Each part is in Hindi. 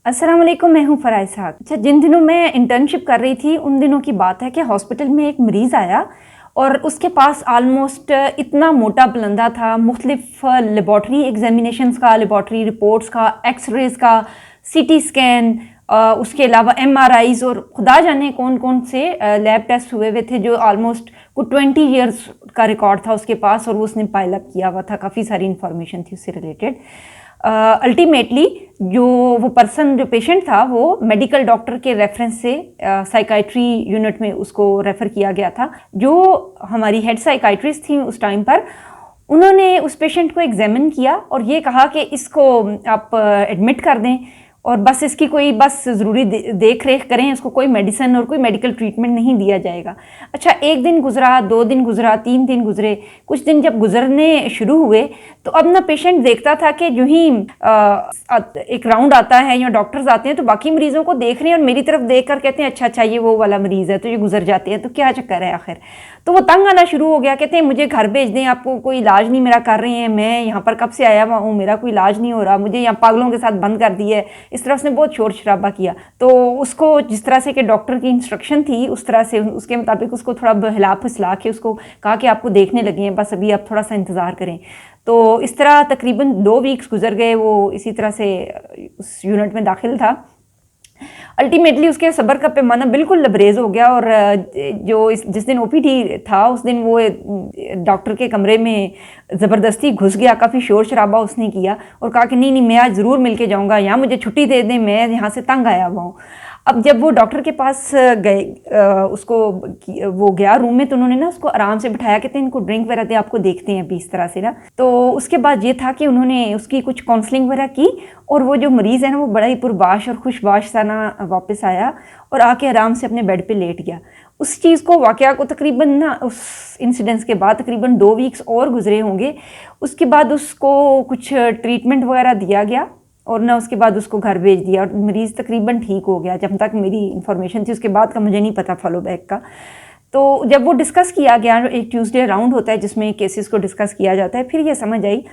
अस्सलाम वालेकुम, मैं हूँ फराइज़ साहब। अच्छा, जिन दिनों मैं इंटर्नशिप कर रही थी उन दिनों की बात है कि हॉस्पिटल में एक मरीज़ आया और उसके पास आलमोस्ट इतना मोटा बुलंदा था, मुख्तलिफ लेबॉर्ट्री एग्जामिनेशंस का, लेबॉर्ट्री रिपोर्ट्स का, एक्सरेज का, सीटी स्कैन, उसके अलावा एमआरआईज और खुदा जाने कौन कौन से लैब टेस्ट हुए थे जो ऑलमोस्ट कुछ 20 ईयर्स का रिकॉर्ड था उसके पास और वो उसने पाइल अप किया हुआ था। काफ़ी सारी इन्फॉर्मेशन थी उससे रिलेटेड। अल्टीमेटली जो वो पर्सन, जो पेशेंट था, वो मेडिकल डॉक्टर के रेफरेंस से साइकाइट्री यूनिट में उसको रेफ़र किया गया था। जो हमारी हेड साइकाइट्रिस्ट थी उस टाइम पर, उन्होंने उस पेशेंट को एग्जामिन किया और ये कहा कि इसको आप एडमिट कर दें और बस इसकी कोई ज़रूरी देख रेख करें, इसको कोई मेडिसिन और कोई मेडिकल ट्रीटमेंट नहीं दिया जाएगा। अच्छा, 1 दिन गुजरा, 2 दिन गुजरा, 3 दिन गुजरे। कुछ दिन जब गुजरने शुरू हुए तो अब ना पेशेंट देखता था कि जो ही एक राउंड आता है या डॉक्टर्स आते हैं तो बाकी मरीजों को देख रहे हैं और मेरी तरफ देख कर कहते हैं अच्छा अच्छा ये वो वाला मरीज़ है, तो ये गुजर जाते हैं, तो क्या चक्कर है आखिर। तो वो तंग आना शुरू हो गया, कहते हैं मुझे घर भेज दें, आपको कोई इलाज नहीं मेरा कर रहे हैं, मैं यहाँ पर कब से आया हुआ हूँ, मेरा कोई इलाज नहीं हो रहा, मुझे यहाँ पागलों के साथ बंद कर दिया है। इस तरह उसने बहुत शोर शराबा किया। तो उसको जिस तरह से कि डॉक्टर की इंस्ट्रक्शन थी उस तरह से उसके मुताबिक उसको थोड़ा बहला फुसला के उसको कहा कि आपको देखने लगे हैं, बस अभी आप थोड़ा सा इंतज़ार करें। तो इस तरह तकरीबन 2 वीक्स गुजर गए, वो इसी तरह से उस यूनिट में दाखिल था। अल्टीमेटली उसके सब्र का पैमाना बिल्कुल लबरेज हो गया और जिस दिन ओपीडी था उस दिन वो डॉक्टर के कमरे में ज़बरदस्ती घुस गया। काफ़ी शोर शराबा उसने किया और कहा कि नहीं नहीं, मैं आज ज़रूर मिल के जाऊँगा, या मुझे छुट्टी दे दें, मैं यहाँ से तंग आया हुआ हूँ। अब जब वो डॉक्टर के पास गए, उसको वो गया रूम में, तो उन्होंने ना उसको आराम से बिठाया, कहते हैं इनको ड्रिंक वगैरह दे, आपको देखते हैं अभी, इस तरह से ना। तो उसके बाद ये था कि उन्होंने उसकी कुछ काउंसलिंग वगैरह की और वो जो मरीज़ है ना वो बड़ा ही पुरबाश और खुशबाश सा ना वापस आया और आके आराम से अपने बेड पे लेट गया। उस चीज़ को, वाक़या को तकरीबन ना उस इंसिडेंस के बाद तकरीबन 2 वीक्स और गुजरे होंगे। उसके बाद उसको कुछ ट्रीटमेंट वगैरह दिया गया और ना उसके बाद उसको घर भेज दिया और मरीज़ तकरीबन ठीक हो गया। जब तक मेरी इन्फॉर्मेशन थी, उसके बाद का मुझे नहीं पता फॉलो बैक का। तो जब वो डिस्कस किया गया, एक ट्यूसडे राउंड होता है जिसमें केसेस को डिस्कस किया जाता है, फिर ये समझ आई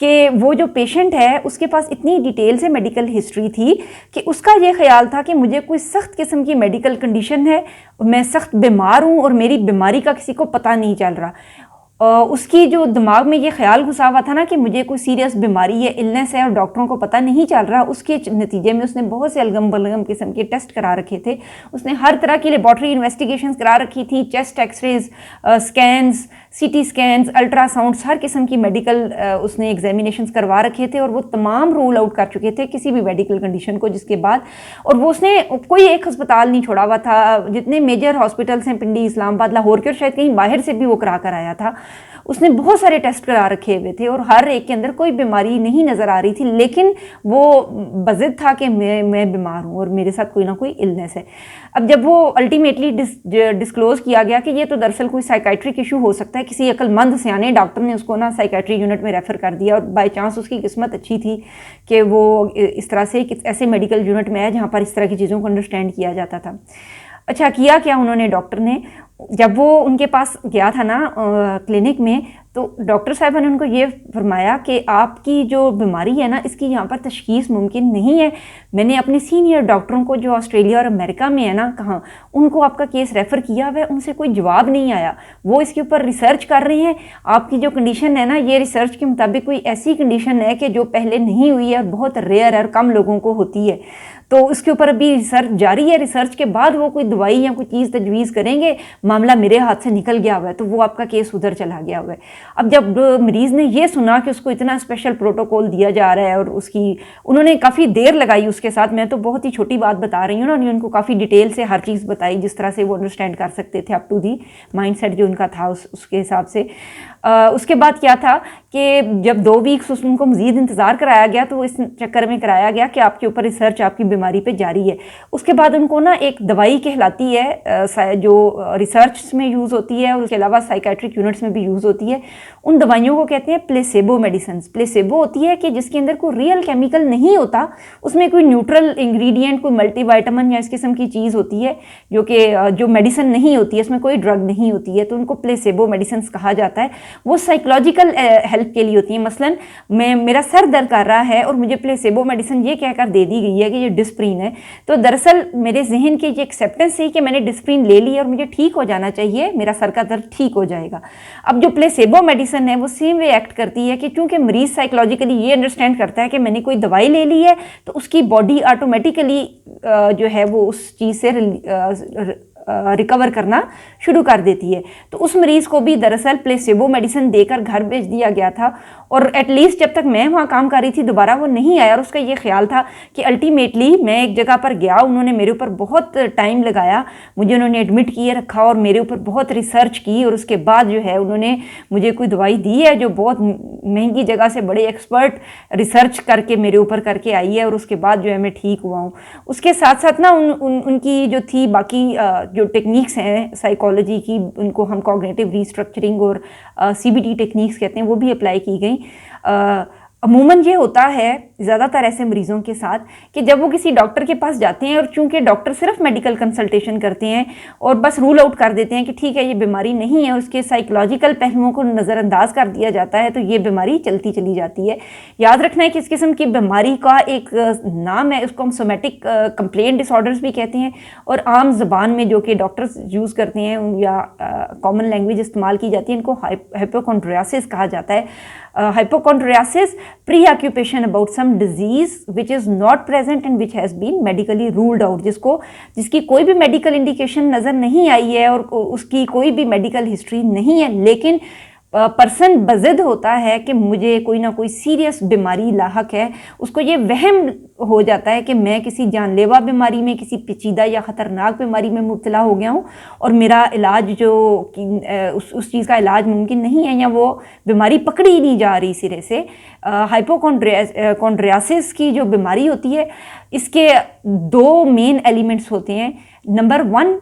कि वो जो पेशेंट है उसके पास इतनी डिटेल से मेडिकल हिस्ट्री थी कि उसका ये ख्याल था कि मुझे कोई सख्त किस्म की मेडिकल कंडीशन है, मैं सख्त बीमार हूँ और मेरी बीमारी का किसी को पता नहीं चल रहा। उसकी जो दिमाग में ये ख्याल घुसा हुआ था ना कि मुझे कोई सीरियस बीमारी है, इलनेस है और डॉक्टरों को पता नहीं चल रहा, उसके नतीजे में उसने बहुत से अलगम बलगम किस्म के टेस्ट करा रखे थे। उसने हर तरह की लेबॉर्ट्री इन्वेस्टिगेशंस करा रखी थी, चेस्ट एक्सरेज, स्कैन्स, सीटी स्कैन्स, अल्ट्रासाउंड्स, हर किस्म की मेडिकल उसने एग्जामिनेशंस करवा रखे थे और वो तमाम रूल आउट कर चुके थे किसी भी मेडिकल कंडीशन को, जिसके बाद और वो उसने कोई एक अस्पताल नहीं छोड़ा हुआ था। जितने मेजर हॉस्पिटल्स हैं, पिंडी, इस्लामाबाद, लाहौर के और शायद कहीं बाहर से भी वो करा कर आया था। उसने बहुत सारे टेस्ट करा रखे हुए थे और हर एक के अंदर कोई बीमारी नहीं नज़र आ रही थी, लेकिन वो बज़िद था कि मैं बीमार हूँ और मेरे साथ कोई ना कोई इलनेस है। अब जब वो अल्टीमेटली डिस्क्लोज़ किया गया कि ये तो दरअसल कोई साइकाइट्रिक इशू हो सकता है, किसी अक्लमंद सियाने डॉक्टर ने उसको ना साइकाइट्री यूनिट में रेफ़र कर दिया और बाई चांस उसकी किस्मत अच्छी थी कि वो इस तरह से ऐसे मेडिकल यूनिट में आया जहाँ पर इस तरह की चीज़ों को अंडरस्टैंड किया जाता था। अच्छा, किया क्या उन्होंने, डॉक्टर ने जब वो उनके पास गया था ना क्लिनिक में, तो डॉक्टर साहब ने उनको ये फरमाया कि आपकी जो बीमारी है ना इसकी यहाँ पर तशखीस मुमकिन नहीं है। मैंने अपने सीनियर डॉक्टरों को जो ऑस्ट्रेलिया और अमेरिका में है ना, कहाँ उनको आपका केस रेफ़र किया हुआ है, उनसे कोई जवाब नहीं आया। वो इसके ऊपर रिसर्च कर रहे हैं। आपकी जो कंडीशन है ना, ये रिसर्च के मुताबिक कोई ऐसी कंडीशन है कि जो पहले नहीं हुई है और बहुत रेयर है और कम लोगों को होती है। तो इसके ऊपर अभी रिसर्च जारी है, रिसर्च के बाद वो कोई दवाई या कोई चीज़ तजवीज़ करेंगे। मामला मेरे हाथ से निकल गया हुआ है, तो वो आपका केस उधर चला गया हुआ है। अब जब मरीज़ ने ये सुना कि उसको इतना स्पेशल प्रोटोकॉल दिया जा रहा है और उन्होंने काफ़ी देर लगाई उसके साथ, मैं तो बहुत ही छोटी बात बता रही हूँ ना, उनको काफ़ी डिटेल से हर चीज़ बताई जिस तरह से वो अंडरस्टैंड कर सकते थे, अप टू दी माइंडसेट जो उनका था उसके हिसाब से। उसके बाद क्या था कि जब 2 वीक्स उनको मज़ीद इंतज़ार कराया गया, तो इस चक्कर में कराया गया कि आपके ऊपर रिसर्च आपकी बीमारी पे जारी है। उसके बाद उनको ना एक दवाई कहलाती है जो रिसर्च में यूज़ होती है और उसके अलावा साइकाट्रिक यूनिट्स में भी यूज़ होती है। उन दवाइयों को कहते हैं प्लेसेबो मेडिसिन। प्लेसेबो होती है कि जिसके अंदर कोई रियल केमिकल नहीं होता, उसमें कोई न्यूट्रल इंग्रेडिएंट, कोई मल्टीविटामिन या इस किस्म की चीज़ होती है जो मेडिसिन नहीं होती है, इसमें कोई ड्रग नहीं होती है, तो उनको प्लेसेबो मेडिसिन कहा जाता है। वो साइकोलॉजिकल हेल्प के लिए होती हैं। मसलन मेरा सर दर्द कर रहा है और मुझे प्लेसेबो मेडिसिन ये कहकर दे दी गई है कि ये डिस्प्रिन है, तो दरअसल मेरे जहन की ये एक्सेप्टेंस है कि मैंने डिस्प्रिन ले ली और मुझे ठीक हो जाना चाहिए, मेरा सर का दर्द ठीक हो जाएगा। अब जो प्लेसेबो मेडिसिन है वो सेम वे एक्ट करती है कि चूंकि मरीज साइकोलॉजिकली ये अंडरस्टैंड करता है कि मैंने कोई दवाई ले ली है, तो उसकी बॉडी ऑटोमेटिकली जो है वो उस चीज़ से रिकवर करना शुरू कर देती है। तो उस मरीज़ को भी दरअसल प्लेसेबो मेडिसिन देकर घर भेज दिया गया था, और एटलीस्ट जब तक मैं वहाँ काम कर रही थी दोबारा वो नहीं आया। और उसका ये ख्याल था कि अल्टीमेटली मैं एक जगह पर गया, उन्होंने मेरे ऊपर बहुत टाइम लगाया, मुझे उन्होंने एडमिट किए रखा और मेरे ऊपर बहुत रिसर्च की, और उसके बाद जो है उन्होंने मुझे कोई दवाई दी है जो बहुत महंगी जगह से बड़े एक्सपर्ट रिसर्च करके मेरे ऊपर करके आई है, और उसके बाद जो है मैं ठीक हुआ हूँ। उसके साथ साथ ना उनकी जो थी बाकी जो टेक्निक्स हैं साइकोलॉजी की, उनको हम कॉग्निटिव रीस्ट्रक्चरिंग और CBT टेक्निक्स कहते हैं, वो भी अप्लाई की गई। अमूमन ये होता है ज़्यादातर ऐसे मरीज़ों के साथ कि जब वो किसी डॉक्टर के पास जाते हैं, और चूंकि डॉक्टर सिर्फ मेडिकल कंसल्टेशन करते हैं और बस रूल आउट कर देते हैं कि ठीक है ये बीमारी नहीं है, और उसके साइकोलॉजिकल पहलुओं को नज़रअंदाज कर दिया जाता है, तो ये बीमारी चलती चली जाती है। याद रखना है कि इस किस्म की बीमारी का एक नाम है, उसको हम सोमेटिक कंप्लेंट डिसऑर्डर्स भी कहते हैं, और आम ज़बान में जो कि डॉक्टर्स यूज़ करते हैं या कॉमन लैंग्वेज इस्तेमाल की जाती है, इनको हाइपोकॉन्ड्रियासिस कहा जाता है। Hypochondriasis, preoccupation about some disease which is not present and which has been medically ruled out, जिसकी कोई भी मेडिकल इंडिकेशन नज़र नहीं आई है और उसकी कोई भी मेडिकल हिस्ट्री नहीं है, लेकिन पर्सन बज़िद होता है कि मुझे कोई ना कोई सीरियस बीमारी लाहक है। उसको ये वहम हो जाता है कि मैं किसी जानलेवा बीमारी में, किसी पेचीदा या ख़तरनाक बीमारी में मुब्तला हो गया हूँ, और मेरा इलाज जो उस चीज़ का इलाज मुमकिन नहीं है, या वो बीमारी पकड़ी ही नहीं जा रही सिरे से। हाइपोकॉन्ड्रियासिस की जो बीमारी होती है, इसके 2 मेन एलिमेंट्स होते हैं। नंबर 1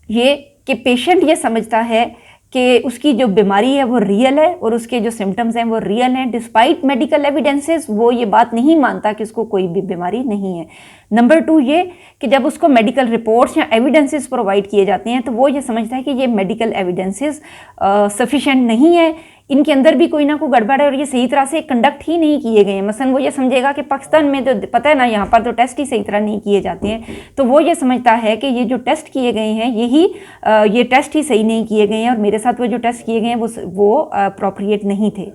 ये कि पेशेंट ये समझता है कि उसकी जो बीमारी है वो रियल है और उसके जो सिम्टम्स हैं वो रियल हैं, डिस्पाइट मेडिकल एविडेंसेस वो ये बात नहीं मानता कि उसको कोई भी बीमारी नहीं है। नंबर 2 ये कि जब उसको मेडिकल रिपोर्ट्स या एविडेंसेस प्रोवाइड किए जाते हैं, तो वो ये समझता है कि ये मेडिकल एविडेंसेस सफिशेंट नहीं है, इनके अंदर भी कोई ना कोई गड़बड़ है और ये सही तरह से कंडक्ट ही नहीं किए गए हैं। मसलन वो ये समझेगा कि पाकिस्तान में तो पता है ना, यहाँ पर तो टेस्ट ही सही तरह नहीं किए जाते हैं, तो वो ये समझता है कि ये जो टेस्ट किए गए हैं ये टेस्ट ही सही नहीं किए गए हैं, और मेरे साथ वो जो टेस्ट किए गए हैं वो अप्रोप्रिएट नहीं थे।